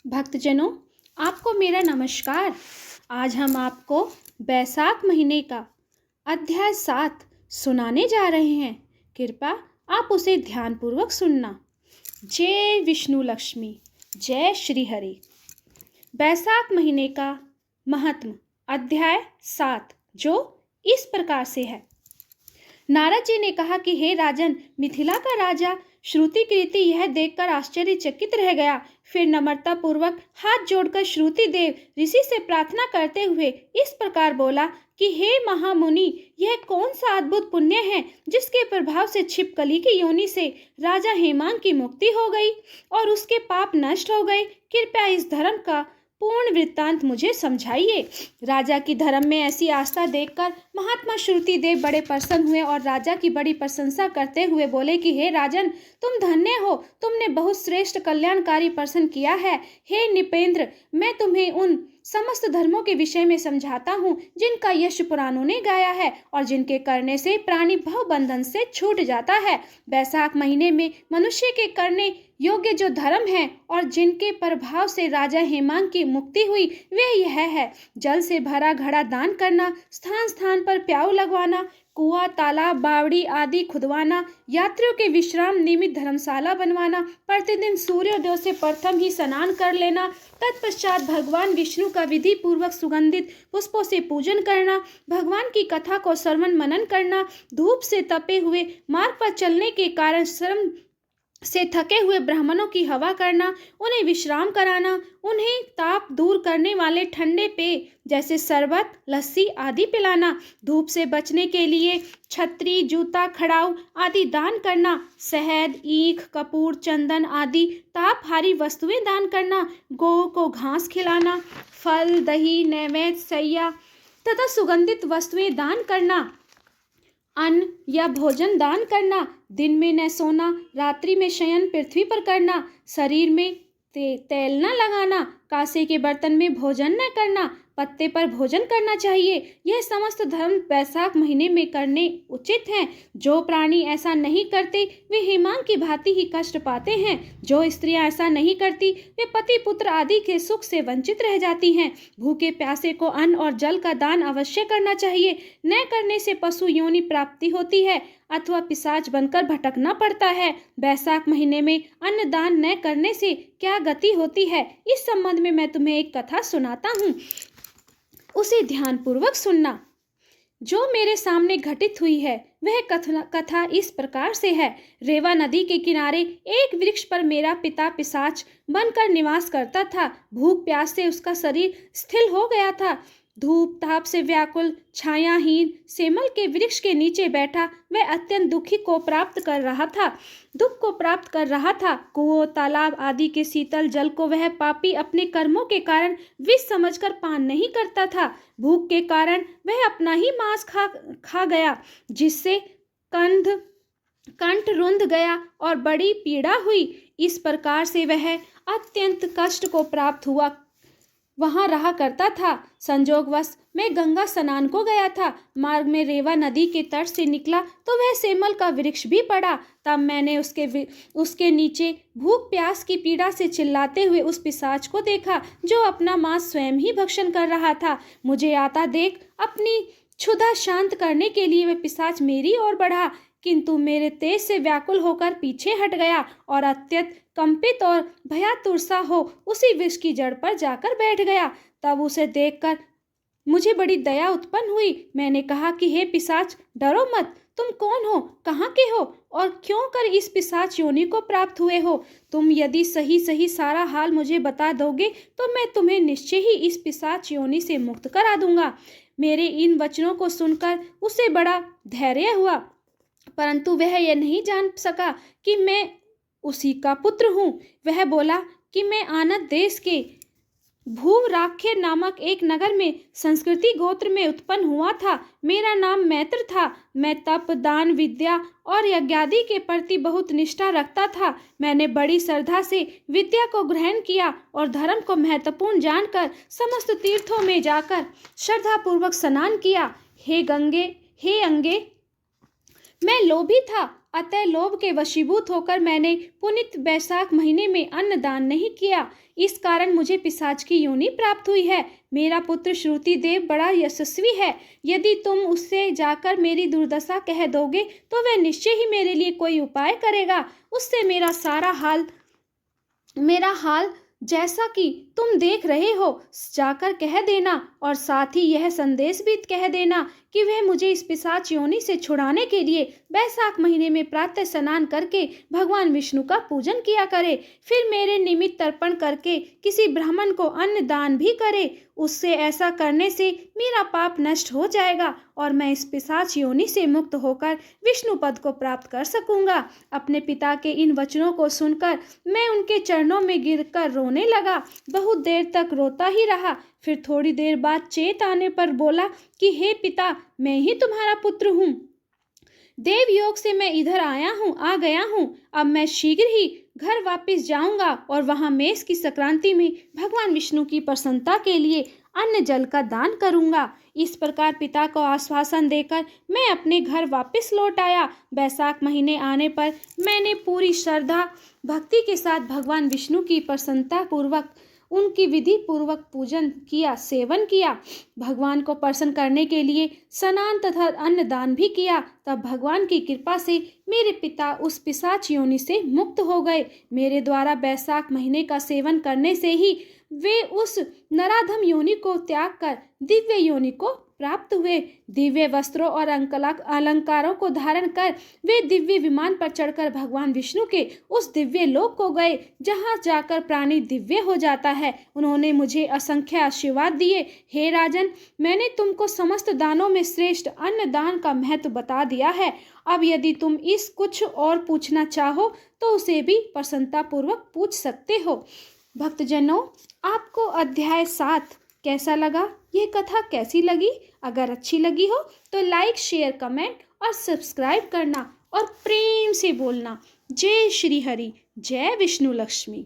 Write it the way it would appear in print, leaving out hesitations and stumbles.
भक्तजनों, आपको मेरा नमस्कार। आज हम आपको बैसाख महीने का अध्याय 7 सुनाने जा रहे हैं। कृपया आप उसे ध्यानपूर्वक सुनना। जय विष्णु लक्ष्मी, जय श्री हरि। बैसाख महीने का महत्व अध्याय 7 जो इस प्रकार से है। नारद जी ने कहा कि हे राजन, मिथिला का राजा श्रुति कीर्ति यह देखकर आश्चर्यचकित रह गया। फिर नम्रता पूर्वक हाथ जोड़कर श्रुति देव ऋषि से प्रार्थना करते हुए इस प्रकार बोला कि हे महामुनि, यह कौन सा अद्भुत पुण्य है जिसके प्रभाव से छिपकली की योनि से राजा हेमांग की मुक्ति हो गई और उसके पाप नष्ट हो गए। कृपया इस धर्म का पूर्ण वृत्तांत मुझे समझाइए। राजा की धर्म में ऐसी आस्था देखकर महात्मा श्रुति देव बड़े प्रसन्न हुए और राजा की बड़ी प्रशंसा करते हुए बोले कि हे राजन, तुम धन्य हो, तुमने बहुत श्रेष्ठ कल्याणकारी प्रश्न किया है। हे निपेंद्र, मैं तुम्हें उन समस्त धर्मों के विषय में समझाता हूँ जिनका यश पुराणों ने गाया है और जिनके करने से प्राणी भव बंधन से छूट जाता है। बैसाख महीने में मनुष्य के करने योग्य जो धर्म है और जिनके प्रभाव से राजा हेमांग की मुक्ति हुई वे यह है: जल से भरा घड़ा दान करना, स्थान स्थान पर प्याऊ लगवाना, कुआं तालाब बावड़ी आदि खुदवाना, यात्रियों के विश्राम निमित्त धर्मशाला बनवाना, प्रतिदिन सूर्योदय से प्रथम ही स्नान कर लेना, तत्पश्चात भगवान विष्णु का विधि पूर्वक सुगंधित पुष्पों से पूजन करना, भगवान की कथा को श्रवण मनन करना, धूप से तपे हुए मार्ग पर चलने के कारण श्रम से थके हुए ब्राह्मणों की हवा करना, उन्हें विश्राम कराना, उन्हें ताप दूर करने वाले ठंडे पेय जैसे शरबत लस्सी आदि पिलाना, धूप से बचने के लिए छतरी जूता खड़ाऊ आदि दान करना, शहद ईख कपूर चंदन आदि तापहारी वस्तुएं दान करना, गौ को घास खिलाना, फल दही नैवेद्य सैया तथा सुगंधित वस्तुएं दान करना, अन्न या भोजन दान करना, दिन में न सोना, रात्रि में शयन पृथ्वी पर करना, शरीर में तेल न लगाना, कांसे के बर्तन में भोजन न करना, पत्ते पर भोजन करना चाहिए। यह समस्त धर्म बैसाख महीने में करने उचित हैं। जो प्राणी ऐसा नहीं करते वे हेमांग की भांति ही कष्ट पाते हैं। जो स्त्रियां ऐसा नहीं करती वे पति पुत्र आदि के सुख से वंचित रह जाती हैं। भूखे प्यासे को अन्न और जल का दान अवश्य करना चाहिए। न करने से पशु योनि प्राप्ति होती है अथवा पिशाच बनकर भटकना पड़ता है। बैसाख महीने में अन्न दान न करने से क्या गति होती है, इस संबंध में मैं तुम्हें एक कथा सुनाता हूँ, उसे ध्यानपूर्वक सुनना। जो मेरे सामने घटित हुई है वह कथा इस प्रकार से है। रेवा नदी के किनारे एक वृक्ष पर मेरा पिता पिशाच बनकर निवास करता था। भूख प्यास से उसका शरीर स्थिर हो गया था। धूप ताप से व्याकुल छायाहीन सेमल के वृक्ष के नीचे बैठा वह अत्यंत दुख को प्राप्त कर रहा था। कुओं तालाब आदि के शीतल जल को वह पापी अपने कर्मों के कारण विष समझकर पान नहीं करता था। भूख के कारण वह अपना ही मांस खा गया, जिससे कंठ रुंध गया और बड़ी पीड़ा हुई। इस प्रकार से वह अत्यंत कष्ट को प्राप्त हुआ वहां रहा करता था। संजोगवश मैं गंगा स्नान को गया था। मार्ग में रेवा नदी के तट से निकला तो वह सेमल का वृक्ष भी पड़ा। तब मैंने उसके नीचे भूख प्यास की पीड़ा से चिल्लाते हुए उस पिशाच को देखा जो अपना मांस स्वयं ही भक्षण कर रहा था। मुझे आता देख अपनी क्षुधा शांत करने के लिए वह पिशाच मेरी ओर बढ़ा, किंतु मेरे तेज से व्याकुल होकर पीछे हट गया और अत्यंत कंपित और भयातुरसा हो उसी वृक्ष की जड़ पर जाकर बैठ गया। तब उसे देखकर मुझे बड़ी दया उत्पन्न हुई। मैंने कहा कि हे पिशाच, डरो मत। तुम कौन हो, कहाँ के हो और क्यों कर इस पिशाच योनि को प्राप्त हुए हो? तुम यदि सही सारा हाल मुझे बता दोगे तो मैं तुम्हें निश्चय ही इस पिशाच योनि से मुक्त करा दूंगा। मेरे इन वचनों को सुनकर उसे बड़ा धैर्य हुआ, परंतु वह यह नहीं जान सका कि मैं उसी का पुत्र हूँ। वह बोला कि मैं आनंद देश के भूराख्य नामक एक नगर में संस्कृति गोत्र में उत्पन्न हुआ था। मेरा नाम मैत्र था। मैं तप दान विद्या और यज्ञादि के प्रति बहुत निष्ठा रखता था। मैंने बड़ी श्रद्धा से विद्या को ग्रहण किया और धर्म को महत्वपूर्ण जानकर समस्त तीर्थों में जाकर श्रद्धापूर्वक स्नान किया। हे अंगे, मैं लोभी था अतः लोभ के वशीभूत होकर मैंने पुनित बैसाख महीने में अन्न दान नहीं किया। इस कारण मुझे पिशाच की योनि प्राप्त हुई है। मेरा पुत्र श्रुति देव बड़ा यशस्वी है। यदि तुम उससे जाकर मेरी दुर्दशा कह दोगे तो वह निश्चय ही मेरे लिए कोई उपाय करेगा। उससे मेरा हाल जैसा कि तुम देख रहे हो जाकर कह देना, और साथ ही यह संदेश भी कह देना कि वह मुझे इस पिशाच योनि से छुड़ाने के लिए बैसाख महीने में प्रातः स्नान करके भगवान विष्णु का पूजन किया करे। फिर मेरे निमित्त तर्पण करके किसी ब्राह्मण को अन्न दान भी करे। उससे ऐसा करने से मेरा पाप नष्ट हो जाएगा और मैं इस पिशाच योनि से मुक्त होकर विष्णु पद को प्राप्त कर सकूंगा। अपने पिता के इन वचनों को सुनकर मैं उनके चरणों में गिरकर रोने लगा। बहुत देर तक रोता ही रहा। फिर थोड़ी देर बाद चेत आने पर बोला कि हे पिता, मैं ही तुम्हारा पुत्र हूँ। देव योग से मैं इधर आ गया हूँ। अब मैं शीघ्र ही घर वापस जाऊंगा और वहां मेष की संक्रांति में भगवान विष्णु की प्रसन्नता के लिए अन्न जल का दान करूंगा। इस प्रकार पिता को आश्वासन देकर मैं अपने घर वापस लौट आया। बैसाख महीने आने पर मैंने पूरी श्रद्धा भक्ति के साथ भगवान विष्णु की प्रसन्नता पूर्वक उनकी विधि पूर्वक पूजन किया, सेवन किया। भगवान को प्रसन्न करने के लिए स्नान तथा अन्न दान भी किया। तब भगवान की कृपा से मेरे पिता उस पिशाच योनि से मुक्त हो गए। मेरे द्वारा बैसाख महीने का सेवन करने से ही वे उस नराधम योनि को त्याग कर दिव्य योनि को प्राप्त हुए। दिव्य वस्त्रों और अलंकारों को धारण कर वे दिव्य विमान पर चढ़कर भगवान विष्णु के उस दिव्य लोक को गए जहां जाकर प्राणी दिव्य हो जाता है। उन्होंने मुझे असंख्य आशीर्वाद दिए। हे राजन, मैंने तुमको समस्त दानों में श्रेष्ठ अन्न दान का महत्व बता दिया है। अब यदि तुम इस कुछ और पूछना चाहो तो उसे भी प्रसन्नता पूर्वक पूछ सकते हो। भक्तजनों, आपको अध्याय 7 कैसा लगा? ये कथा कैसी लगी? अगर अच्छी लगी हो तो लाइक, शेयर, कमेंट और सब्सक्राइब करना और प्रेम से बोलना जय श्री हरि, जय विष्णु लक्ष्मी।